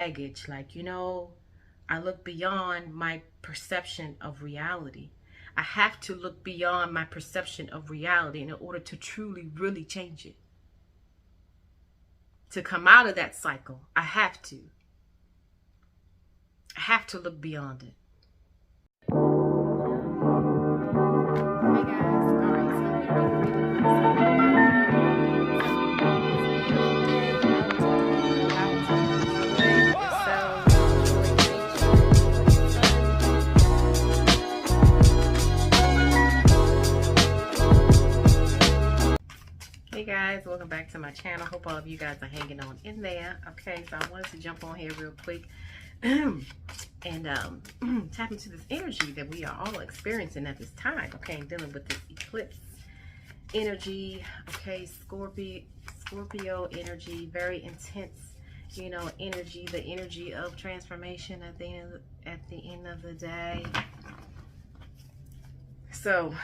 baggage. Like, you know, I look beyond my perception of reality. I have to look beyond my perception of reality in order to truly, really change it. To come out of that cycle, I have to. I have to look beyond it. Hey guys, all right, so I'm going to be reading for Hey guys, welcome back to my channel. Hope all of you guys are hanging on in there. Okay, so I wanted to jump on here real quick and tap into this energy that we are all experiencing at this time. Okay, and dealing with this eclipse energy. Okay, Scorpio energy, very intense, you know, energy, the energy of transformation at the end of the day. So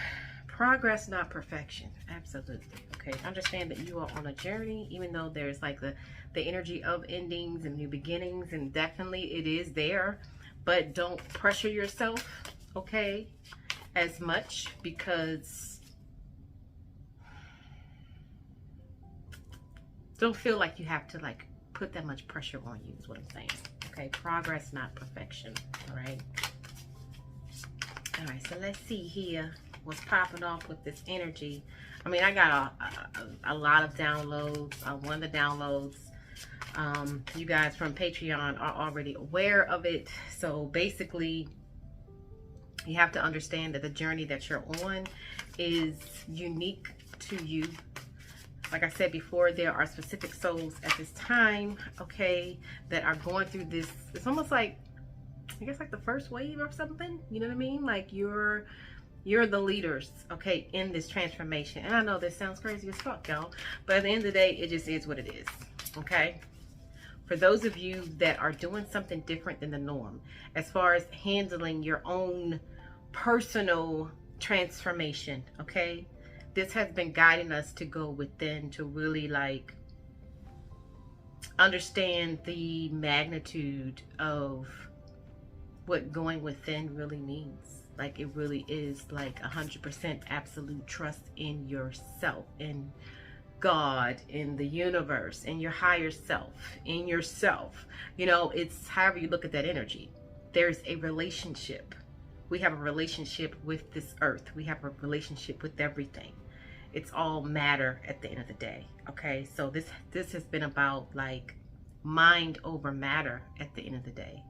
progress, not perfection. Absolutely. Okay, understand that you are on a journey, even though there's like the energy of endings and new beginnings, and definitely it is there, but don't pressure yourself, okay, as much, because don't feel like you have to like put that much pressure on you is what I'm saying. Okay, progress, not perfection. All right. All right, so let's see here what's popping off with this energy. I mean, I got a lot of downloads. One of the downloads, you guys from Patreon are already aware of it. So basically, you have to understand that the journey that you're on is unique to you. Like I said before, there are specific souls at this time, okay, that are going through this. It's almost like, I guess, like the first wave or something. You know what I mean? Like you're the leaders, okay, in this transformation. And I know this sounds crazy as fuck, y'all, but at the end of the day, it just is what it is, okay? For those of you that are doing something different than the norm, as far as handling your own personal transformation, okay? This has been guiding us to go within, to really like understand the magnitude of what going within really means. Like it really is like 100% absolute trust in yourself, in God, in the universe, in your higher self, in yourself. You know, it's however you look at that energy. There's a relationship. We have a relationship with this earth. We have a relationship with everything. It's all matter at the end of the day. Okay, so this has been about like mind over matter at the end of the day.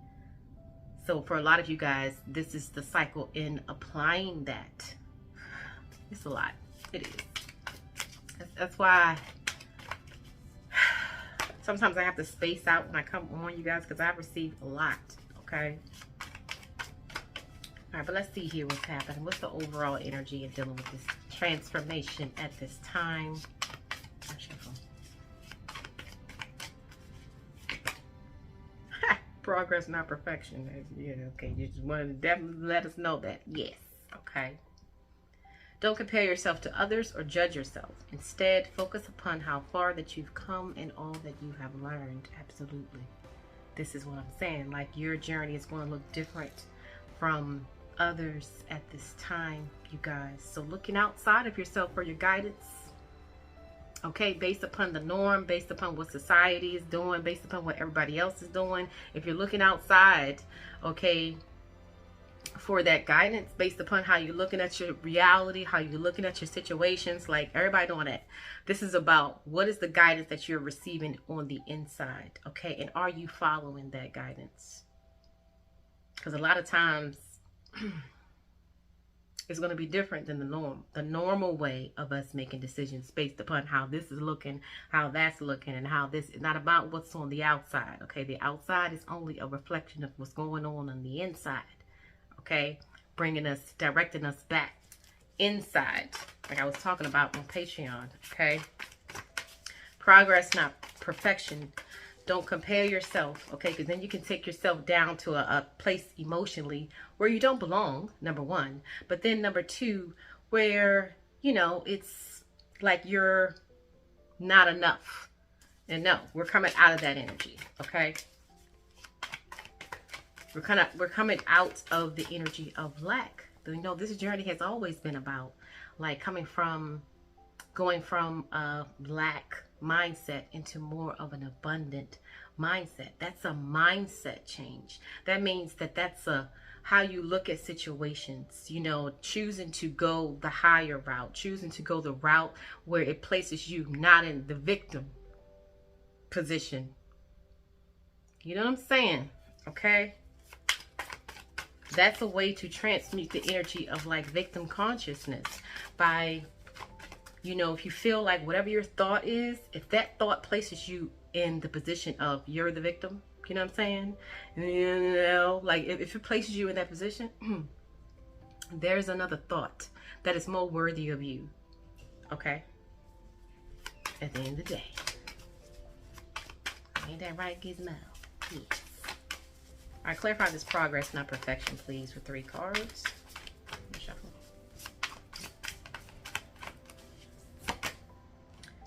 So for a lot of you guys, this is the cycle in applying that. It's a lot. It is. That's why sometimes I have to space out when I come on, you guys, because I've received a lot. Okay. All right, but let's see here what's happening. What's the overall energy of dealing with this transformation at this time? Progress, not perfection. Yeah, okay. You just wanted to definitely let us know that. Yes. Okay. Don't compare yourself to others or judge yourself. Instead, focus upon how far that you've come and all that you have learned. Absolutely. This is what I'm saying. Like your journey is going to look different from others at this time, you guys. So looking outside of yourself for your guidance. Okay, based upon the norm, based upon what society is doing, based upon what everybody else is doing. If you're looking outside, okay, for that guidance, based upon how you're looking at your reality, how you're looking at your situations, like everybody doing that. This is about what is the guidance that you're receiving on the inside, okay? And are you following that guidance? Because a lot of times it's going to be different than the norm, the normal way of us making decisions based upon how this is looking, how that's looking, and how this is not about what's on the outside. Okay, the outside is only a reflection of what's going on the inside. Okay, bringing us, directing us back inside, like I was talking about on Patreon. Okay, progress, not perfection. Don't compare yourself, okay? Because then you can take yourself down to a place emotionally where you don't belong, number one. But then number two, where, you know, it's like you're not enough. And no, we're coming out of that energy, okay? We're coming out of the energy of lack. You know, this journey has always been about like going from a lack mindset into more of an abundant mindset. That's a mindset change. That means that that's how you look at situations, you know, choosing to go the higher route, choosing to go the route where it places you not in the victim position. You know what I'm saying? Okay? That's a way to transmute the energy of like victim consciousness by, you know, if you feel like whatever your thought is, if that thought places you in the position of you're the victim, you know what I'm saying? You know, like if it places you in that position, there's another thought that is more worthy of you. Okay? At the end of the day. Ain't that right, Gizmo? Yes. All right, clarify this progress, not perfection, please, with 3 cards. Shuffle.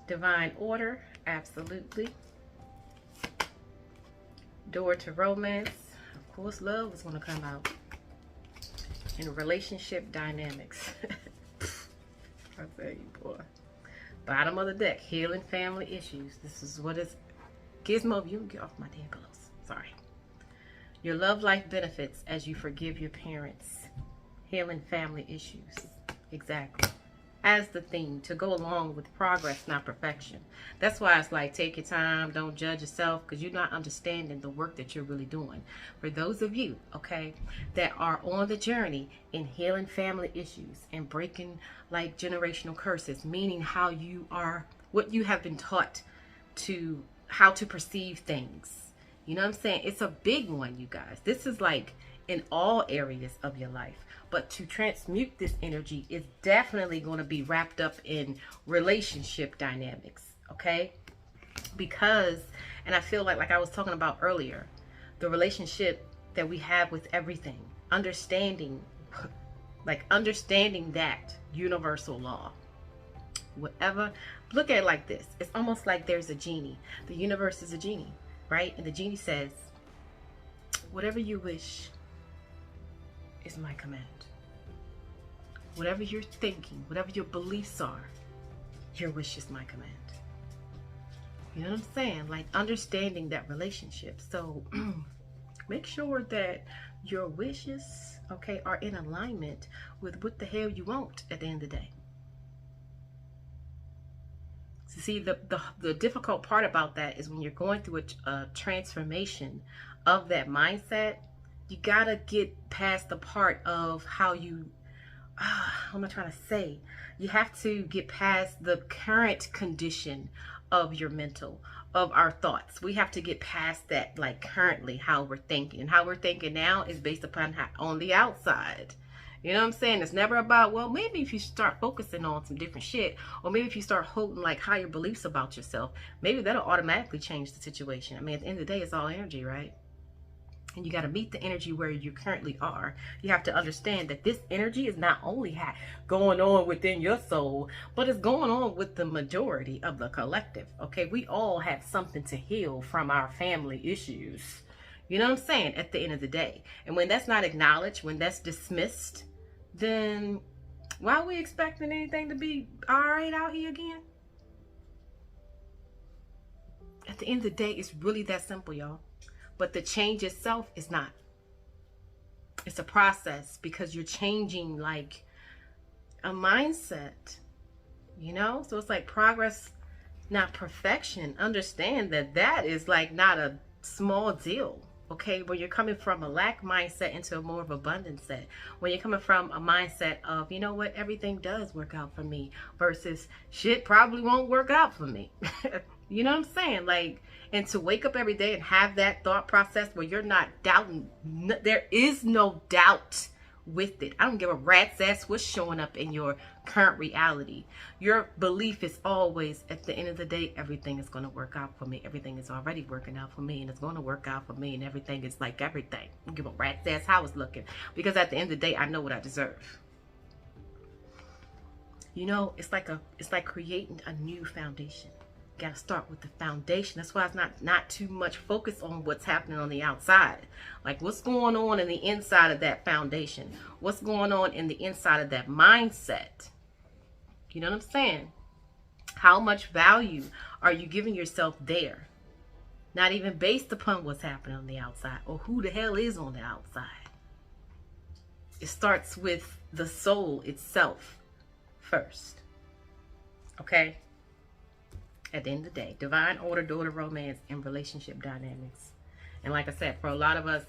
Divine order, absolutely. Door to romance. Of course, love is going to come out. And relationship dynamics. I tell you, boy. Bottom of the deck, healing family issues. This is what is. Gizmo, you can get off my damn pillows. Sorry. Your love life benefits as you forgive your parents. Healing family issues. Exactly. As the theme to go along with progress, not perfection. That's why it's like, take your time, don't judge yourself, because you're not understanding the work that you're really doing. For those of you, okay, that are on the journey in healing family issues and breaking like generational curses, meaning how you are, what you have been taught to, how to perceive things. You know what I'm saying? It's a big one, you guys. This is like in all areas of your life. But to transmute this energy is definitely going to be wrapped up in relationship dynamics, okay? Because, and I feel like I was talking about earlier, the relationship that we have with everything, understanding that universal law. Whatever, look at it like this. It's almost like there's a genie. The universe is a genie, right? And the genie says, whatever you wish is my command. Whatever you're thinking, whatever your beliefs are, your wish is my command. You know what I'm saying? Like understanding that relationship. So make sure that your wishes, okay, are in alignment with what the hell you want at the end of the day. So see, the difficult part about that is when you're going through a transformation of that mindset, you gotta get past the part of how you, what am I trying to say? You have to get past the current condition of your mental, of our thoughts. We have to get past that, like currently how we're thinking. And how we're thinking now is based upon how, on the outside. You know what I'm saying? It's never about, well, maybe if you start focusing on some different shit, or maybe if you start holding like higher beliefs about yourself, maybe that'll automatically change the situation. I mean, at the end of the day, it's all energy, right? And you got to meet the energy where you currently are. You have to understand that this energy is not only going on within your soul, but it's going on with the majority of the collective. Okay, we all have something to heal from our family issues. You know what I'm saying? At the end of the day. And when that's not acknowledged, when that's dismissed, then why are we expecting anything to be all right out here again? At the end of the day, it's really that simple, y'all. But the change itself is not. It's a process because you're changing like a mindset, you know? So it's like progress, not perfection. Understand that that is like not a small deal, okay? When you're coming from a lack mindset into a more of abundance set. When you're coming from a mindset of, you know what, everything does work out for me versus shit probably won't work out for me. You know what I'm saying? Like, and to wake up every day and have that thought process where you're not doubting, there is no doubt with it. I don't give a rat's ass what's showing up in your current reality. Your belief is always, at the end of the day, everything is going to work out for me. Everything is already working out for me, and it's going to work out for me, and everything is like everything. I don't give a rat's ass how it's looking, because at the end of the day, I know what I deserve. You know, it's like creating a new foundation. Got to start with the foundation. That's why it's not too much focus on what's happening on the outside. Like what's going on in the inside of that foundation. What's going on in the inside of that mindset. You know what I'm saying? How much value are you giving yourself there? Not even based upon what's happening on the outside or who the hell is on the outside. It starts with the soul itself first. Okay? At the end of the day, divine order, daughter, romance, and relationship dynamics. And like I said, for a lot of us,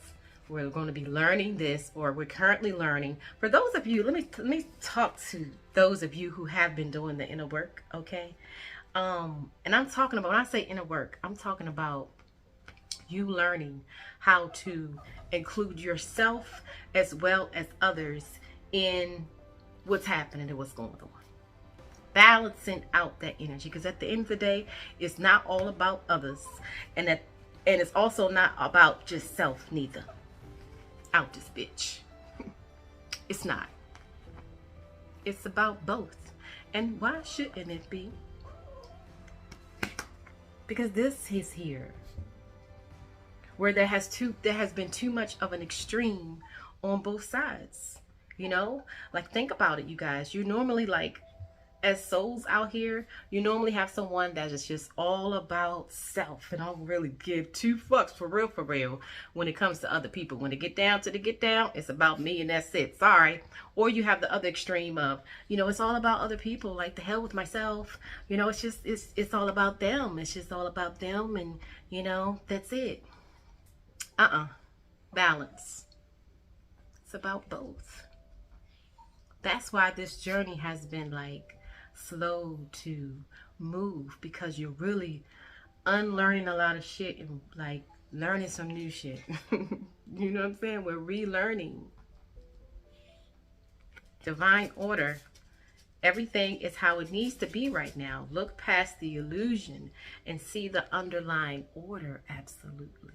we're going to be learning this, or we're currently learning. For those of you, let me talk to those of you who have been doing the inner work, okay? And I'm talking about, when I say inner work, I'm talking about you learning how to include yourself as well as others in what's happening and what's going on. Balancing out that energy, because at the end of the day, it's not all about others, and it's also not about just self neither. Out this bitch. It's not. It's about both. And why shouldn't it be? Because this is here where there has been too much of an extreme on both sides. You know, like think about it, you guys. You normally, like, as souls out here, you normally have someone that is just all about self and don't really give two fucks for real when it comes to other people. When they get down to the get down, it's about me and that's it. Sorry. Or you have the other extreme of, you know, it's all about other people, like the hell with myself. You know, it's just it's all about them. It's just all about them, and you know, that's it. Balance. It's about both. That's why this journey has been like slow to move, because you're really unlearning a lot of shit and like learning some new shit. You know what I'm saying? We're relearning. Divine order. Everything is how it needs to be right now. Look past the illusion and see the underlying order. Absolutely.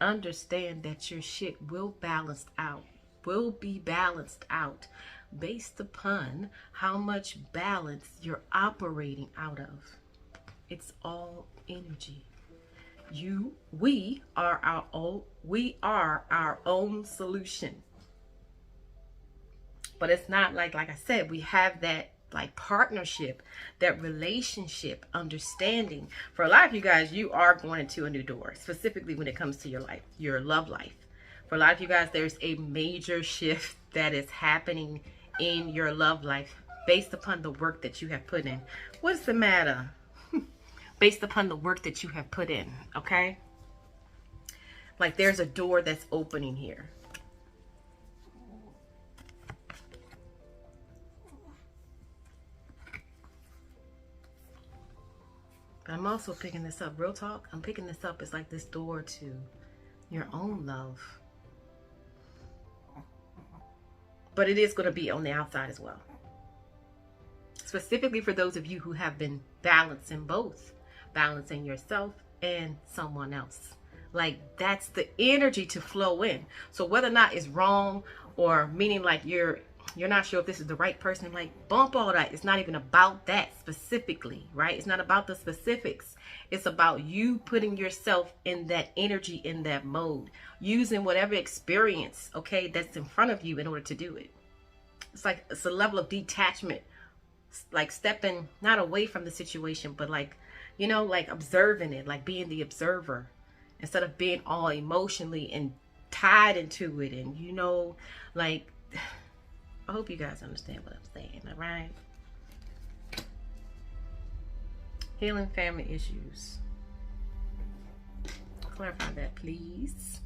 Understand that your shit will be balanced out based upon how much balance you're operating out of. It's all energy. We are our own solution. But it's not like I said, we have that like partnership, that relationship, understanding. For a lot of you guys, you are going into a new door, specifically when it comes to your life, your love life. For a lot of you guys, there's a major shift that is happening in your love life based upon the work that you have put in. What's the matter? Based upon the work that you have put in, okay? Like there's a door that's opening here. But I'm also picking this up, real talk. I'm picking this up as like this door to your own love. But it is going to be on the outside as well. Specifically for those of you who have been balancing both. Balancing yourself and someone else. Like that's the energy to flow in. So whether or not it's wrong, or meaning like you're not sure if this is the right person, like bump all that. It's not even about that specifically, right? It's not about the specifics. It's about you putting yourself in that energy, in that mode, using whatever experience, okay, that's in front of you in order to do it. It's like it's a level of detachment, like stepping not away from the situation, but like, you know, like observing it, like being the observer instead of being all emotionally and tied into it. And, you know, like, I hope you guys understand what I'm saying, all right? Healing family issues. Clarify that, please.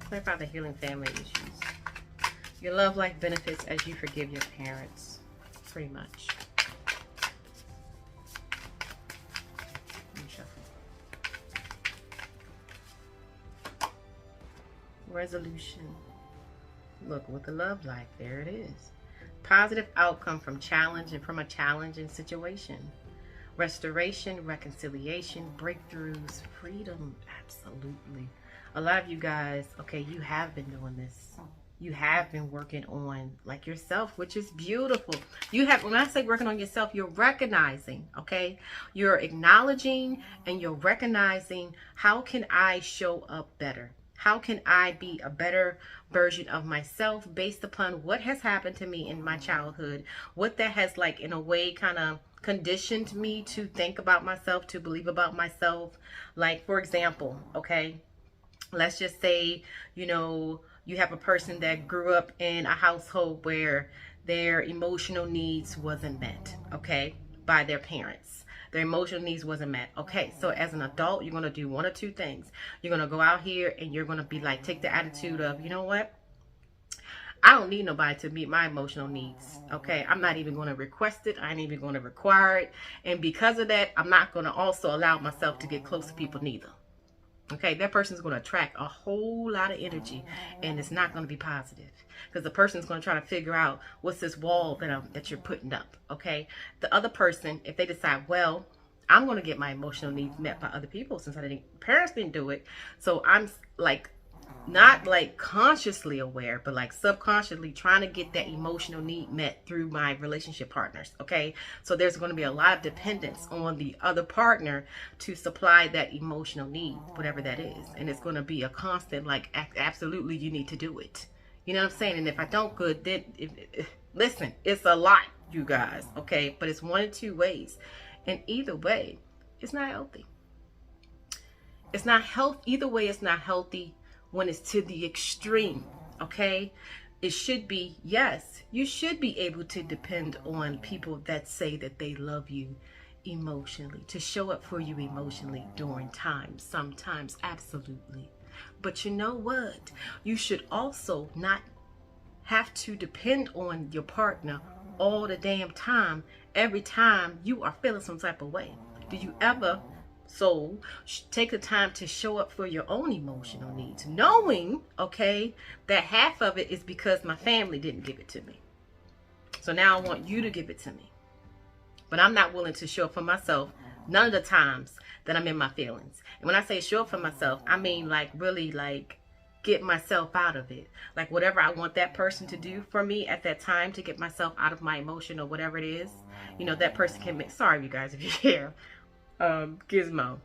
Clarify the healing family issues. Your love life benefits as you forgive your parents. Pretty much. Let me shuffle. Resolution. Look, with the love life, there it is. Positive outcome from challenge and from a challenging situation. Restoration, reconciliation, breakthroughs, freedom. Absolutely. A lot of you guys, okay, you have been doing this. you have been working on like yourself, which is beautiful. You have, when I say working on yourself, you're recognizing, okay? You're acknowledging and you're recognizing, how can I show up better? How can I be a better version of myself based upon what has happened to me in my childhood? What that has, like, in a way, kind of conditioned me to think about myself, to believe about myself. Like, for example, okay, let's just say, you know, you have a person that grew up in a household where their emotional needs wasn't met, okay, by their parents. Their emotional needs wasn't met. Okay, so as an adult, you're going to do one or two things. You're going to go out here and you're going to be like, take the attitude of, you know what? I don't need nobody to meet my emotional needs. Okay, I'm not even going to request it. I ain't even going to require it. And because of that, I'm not going to also allow myself to get close to people neither. Okay, that person's going to attract a whole lot of energy, and it's not going to be positive, because the person's going to try to figure out, what's this wall that you're putting up. Okay, the other person, if they decide, well, I'm going to get my emotional needs met by other people, since parents didn't do it, so I'm like, not like consciously aware, but like subconsciously trying to get that emotional need met through my relationship partners. Okay, so there's going to be a lot of dependence on the other partner to supply that emotional need, whatever that is. And it's going to be a constant, like, absolutely, you need to do it. You know what I'm saying? And if I don't, good, then listen, it's a lot, you guys. Okay, but it's one of two ways, and either way, it's not healthy. It's not healthy. Either way, it's not healthy. When it's to the extreme, okay? It should be, yes, you should be able to depend on people that say that they love you emotionally, to show up for you emotionally during times, sometimes, absolutely. But you know what? You should also not have to depend on your partner all the damn time, every time you are feeling some type of way. Do you ever, soul, take the time to show up for your own emotional needs, knowing, okay, that half of it is because my family didn't give it to me, so now I want you to give it to me, but I'm not willing to show up for myself none of the times that I'm in my feelings. And when I say show up for myself, I mean like really like get myself out of it, like whatever I want that person to do for me at that time to get myself out of my emotion or whatever it is. You know, that person can make, sorry you guys if you hear Gizmo,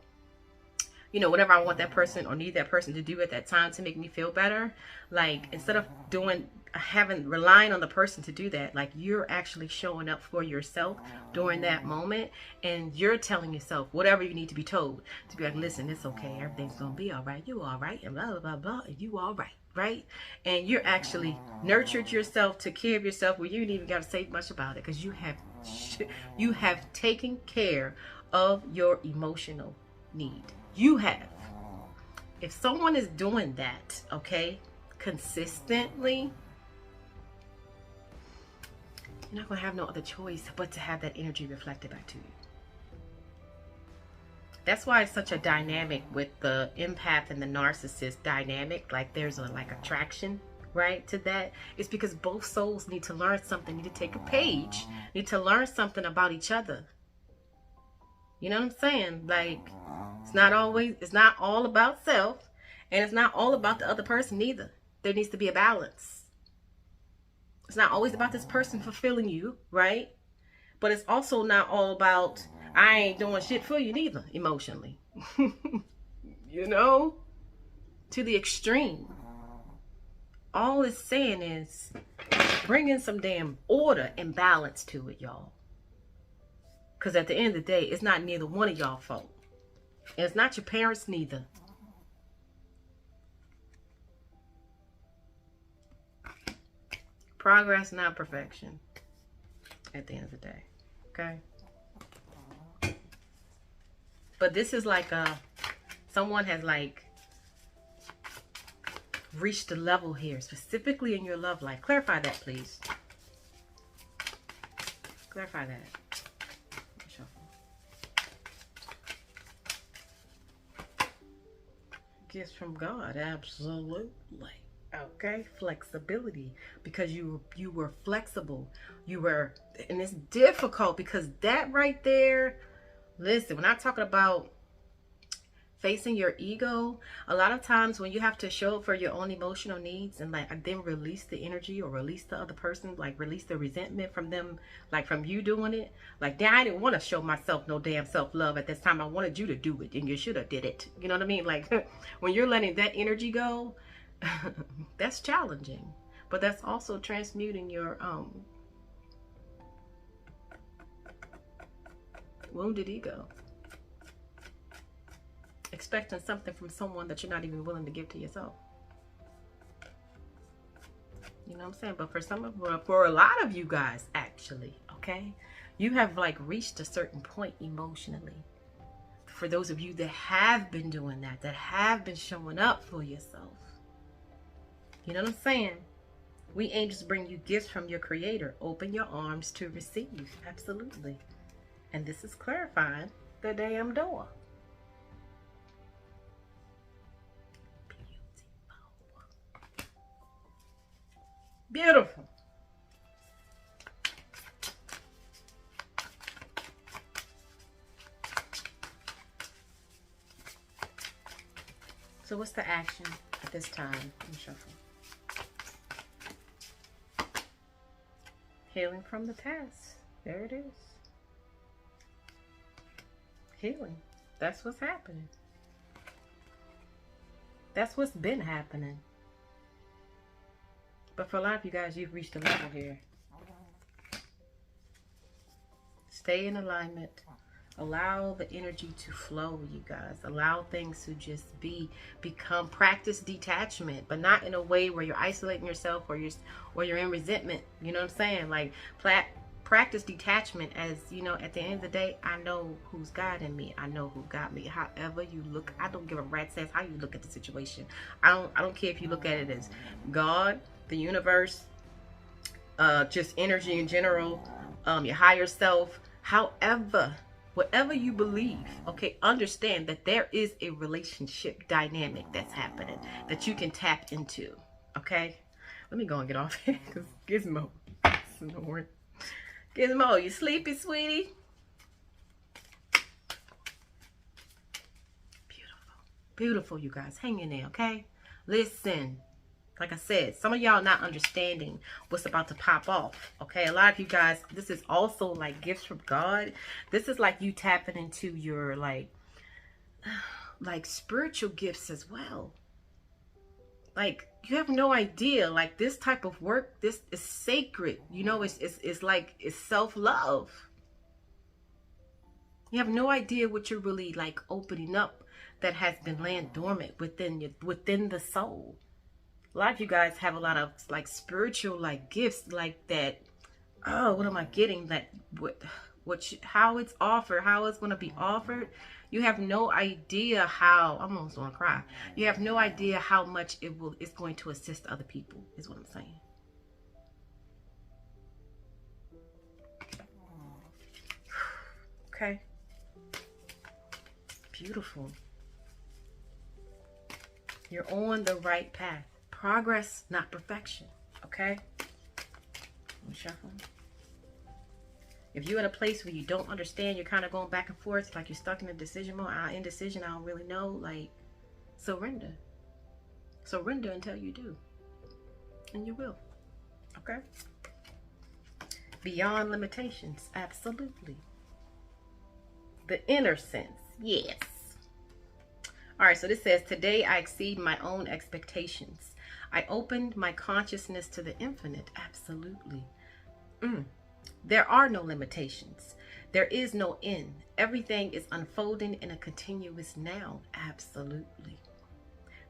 you know, whatever I want that person or need that person to do at that time to make me feel better, like instead of relying on the person to do that, like you're actually showing up for yourself during that moment, and you're telling yourself whatever you need to be told, to be like, listen, it's okay, everything's gonna be all right, you all right, and blah blah blah blah, and you all right, right? And you're actually nurtured yourself, to care of yourself, where you didn't even got to say much about it, because you have taken care of your emotional need. You have. If someone is doing that, okay, consistently, you're not going to have no other choice but to have that energy reflected back to you. That's why it's such a dynamic with the empath and the narcissist dynamic. Like there's a like attraction, right, to that. It's because both souls need to learn something, need to take a page, need to learn something about each other. You know what I'm saying? Like, it's not all about self, and it's not all about the other person either. There needs to be a balance. It's not always about this person fulfilling you, right? But it's also not all about, I ain't doing shit for you neither, emotionally. You know? To the extreme. All it's saying is, bring in some damn order and balance to it, y'all. Because at the end of the day, it's not neither one of y'all fault. And it's not your parents neither. Progress, not perfection. At the end of the day. Okay? But this is like someone has like reached a level here, specifically in your love life. Clarify that, please. Clarify that. Gifts from God, absolutely. Okay, flexibility, because you were flexible. You were, and it's difficult because that right there. Listen, when I'm talking about facing your ego. A lot of times when you have to show up for your own emotional needs and like then release the energy or release the other person, like release the resentment from them, like from you doing it. Like, damn, I didn't want to show myself no damn self-love at this time. I wanted you to do it and you should have did it. You know what I mean? Like when you're letting that energy go, that's challenging. But that's also transmuting your wounded ego. Expecting something from someone that you're not even willing to give to yourself. You know what I'm saying? But for a lot of you guys, actually, okay, you have like reached a certain point emotionally. For those of you that have been doing that have been showing up for yourself. You know what I'm saying? We angels bring you gifts from your creator. Open your arms to receive. Absolutely. And this is clarifying the damn door. Beautiful. So what's the action at this time? Let me shuffle. Healing from the past. There it is. Healing. That's what's happening. That's what's been happening. But for a lot of you guys, you've reached a level here. Stay in alignment. Allow the energy to flow, you guys. Allow things to just become, practice detachment, but not in a way where you're isolating yourself or you're in resentment. You know what I'm saying? Like practice detachment as, you know, at the end of the day, I know who's guiding me. I know who got me. However you look, I don't give a rat's ass how you look at the situation. I don't care if you look at it as God, the universe, just energy in general, your higher self. However, whatever you believe, okay, understand that there is a relationship dynamic that's happening that you can tap into, okay? Let me go and get off here because Gizmo is snoring. Gizmo, you sleepy, sweetie? Beautiful. Beautiful, you guys. Hang in there, okay? Listen. Like I said, some of y'all not understanding what's about to pop off, okay? A lot of you guys, this is also like gifts from God. This is like you tapping into your like spiritual gifts as well. Like you have no idea, like this type of work, this is sacred. You know, it's like, it's self-love. You have no idea what you're really like opening up that has been laying dormant within the soul. A lot of you guys have a lot of like spiritual like gifts like that. Oh, what am I getting? That how it's offered, how it's going to be offered. You have no idea how. I'm almost going to cry. You have no idea how much it's going to assist other people. Is what I'm saying. Okay. Beautiful. You're on the right path. Progress, not perfection. Okay? Let me shuffle. If you're in a place where you don't understand, you're kind of going back and forth, like you're stuck in a decision mode, indecision, I don't really know, like, surrender. Surrender until you do. And you will. Okay? Beyond limitations, absolutely. The inner sense, yes. All right, so this says, today I exceed my own expectations. I opened my consciousness to the infinite. Absolutely. There are no limitations. There is no end. Everything is unfolding in a continuous now. Absolutely.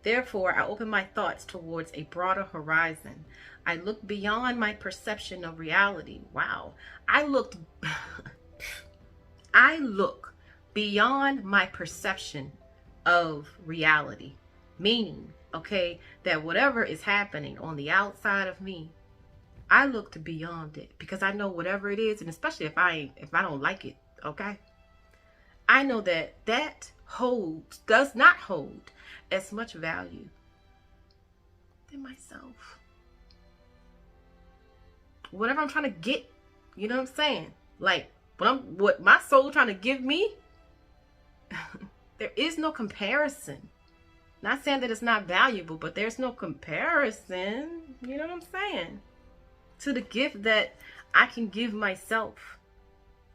Therefore, I open my thoughts towards a broader horizon. I look beyond my perception of reality. Wow. I look beyond my perception of reality. Meaning, okay, that whatever is happening on the outside of me, I looked beyond it because I know whatever it is, and especially if I don't like it, okay, I know that does not hold as much value than myself. Whatever I'm trying to get, you know what I'm saying? Like what my soul trying to give me, There is no comparison. Not saying that it's not valuable, but there's no comparison, you know what I'm saying, to the gift that I can give myself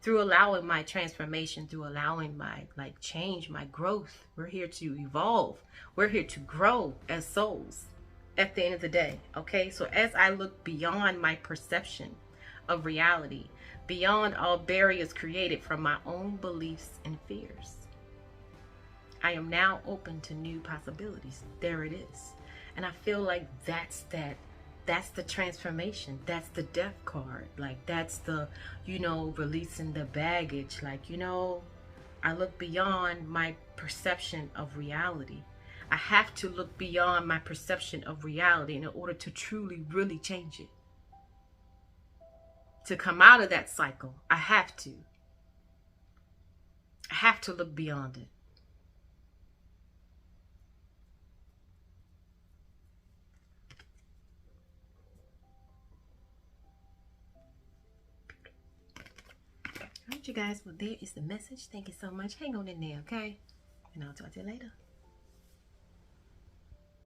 through allowing my transformation, through allowing my change, my growth. We're here to evolve. We're here to grow as souls at the end of the day. Okay, so as I look beyond my perception of reality, beyond all barriers created from my own beliefs and fears, I am now open to new possibilities. There it is. And I feel like that's the transformation. That's the death card. Like, that's the, releasing the baggage. Like, I look beyond my perception of reality. I have to look beyond my perception of reality in order to truly, really change it. To come out of that cycle, I have to look beyond it. Alright, you guys, well, there is the message. Thank you so much. Hang on in there, okay? And I'll talk to you later.